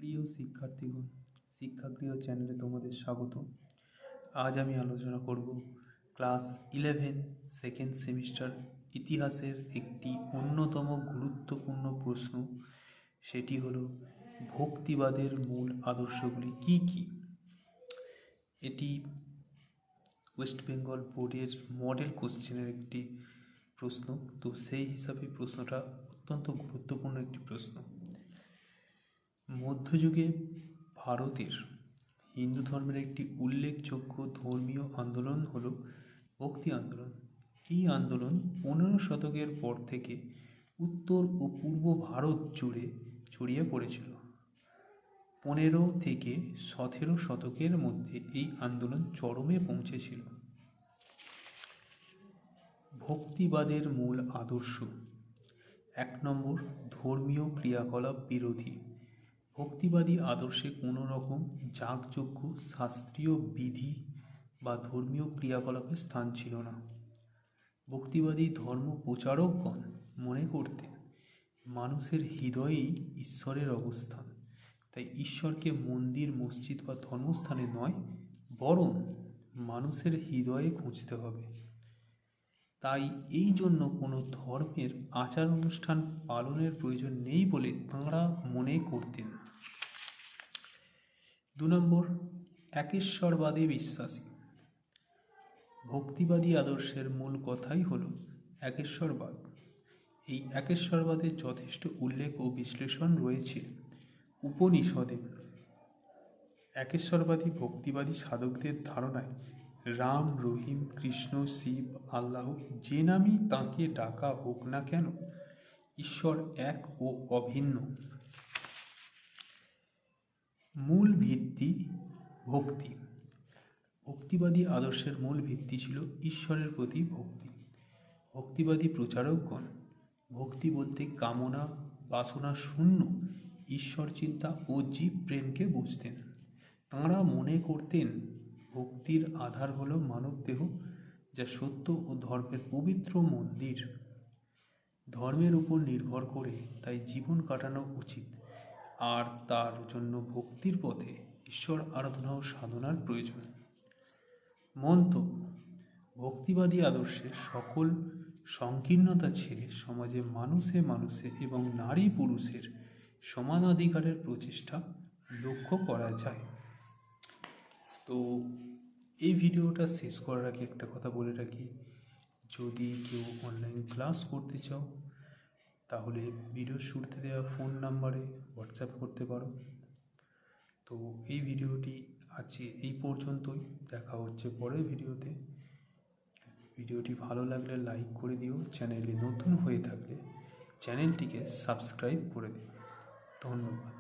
প্রিয় শিক্ষার্থীগণ, শিক্ষাগৃহ চ্যানেলে তোমাদের স্বাগত। আজ আমি আলোচনা করব ক্লাস 11 সেকেন্ড সেমিস্টার ইতিহাসের একটি অন্যতম গুরুত্বপূর্ণ প্রশ্ন। সেটি হলো ভক্তিবাদের মূল আদর্শগুলি কি কি। এটি ওয়েস্ট বেঙ্গল বোর্ডের মডেল কোশ্চেনের একটি প্রশ্ন, তো সেই হিসাবে প্রশ্নটা অত্যন্ত গুরুত্বপূর্ণ একটি প্রশ্ন। মধ্যযুগে ভারতের হিন্দু ধর্মের একটি উল্লেখযোগ্য ধর্মীয় আন্দোলন হল ভক্তি আন্দোলন। এই আন্দোলন 15 শতকের পর থেকে উত্তর ও পূর্ব ভারত জুড়ে ছড়িয়ে পড়েছিল। 15 থেকে 17 শতকের মধ্যে এই আন্দোলন চরমে পৌঁছেছিল। ভক্তিবাদের মূল আদর্শ: 1 নম্বর, ধর্মীয় ক্রিয়াকলাপ বিরোধী। ভক্তিবাদী আদর্শে কোনো রকম যাগযজ্ঞ, শাস্ত্রীয় বিধি বা ধর্মীয় ক্রিয়াকলাপের স্থান ছিল না। ভক্তিবাদী ধর্ম প্রচারকগণ মনে করতেন মানুষের হৃদয়েই ঈশ্বরের অবস্থান, তাই ঈশ্বরকে মন্দির, মসজিদ বা ধর্মস্থানে নয়, বরং মানুষের হৃদয়ে খুঁজতে হবে। তাই এই জন্য কোনো ধর্মের আচার অনুষ্ঠান পালনের প্রয়োজন নেই বলে তাঁরা মনে করতেন। 2 নম্বর, একেশ্বরবাদে বিশ্বাসী। ভক্তিবাদী আদর্শের মূল কথাই হল একেশ্বরবাদ। এই একেশ্বরবাদের যথেষ্ট উল্লেখ ও বিশ্লেষণ রয়েছে উপনিষদে। একেশ্বরবাদী ভক্তিবাদী সাধকদের ধারণায় রাম, রহিম, কৃষ্ণ, শিব, আল্লাহ, যে নামই তাঁকে ডাকা হোক না কেন, ঈশ্বর এক ও অভিন্ন। মূল ভিত্তি ভক্তি। ভক্তিবাদী আদর্শের মূল ভিত্তি ছিল ঈশ্বরের প্রতি ভক্তি। ভক্তিবাদী প্রচারকগণ ভক্তি বলতে কামনা বাসনা শূন্য ঈশ্বর চিন্তা ও জীব প্রেমকে বুঝতেন। তাঁরা মনে করতেন ভক্তির আধার হল মানবদেহ, যা সত্য ও ধর্মের পবিত্র মন্দির। ধর্মের উপর নির্ভর করে তাই জীবন কাটানো উচিত, আর তার জন্য ভক্তির পথে ঈশ্বর আরাধনা ও সাধনার প্রয়োজন। মন্তব্য: ভক্তিবাদী আদর্শে সকল সংকীর্ণতা ছেড়ে সমাজে মানুষে মানুষে এবং নারী পুরুষের সমান অধিকারের প্রচেষ্টা লক্ষ্য করা যায়। তো এই ভিডিওটা শেষ করার আগে একটা কথা বলে রাখি, যদি কেউ অনলাইন ক্লাস করতে চাও তাহলে ভিডিও শুরুতে দেওয়া ফোন নাম্বারে হোয়াটসঅ্যাপ করতে পারো। তো এই ভিডিওটি আছে এই পর্যন্তই, দেখা হচ্ছে পরের ভিডিওতে। ভিডিওটি ভালো লাগলে লাইক করে দিও, চ্যানেলে নতুন হয়ে থাকলে চ্যানেলটিকে সাবস্ক্রাইব করে দিও। ধন্যবাদ।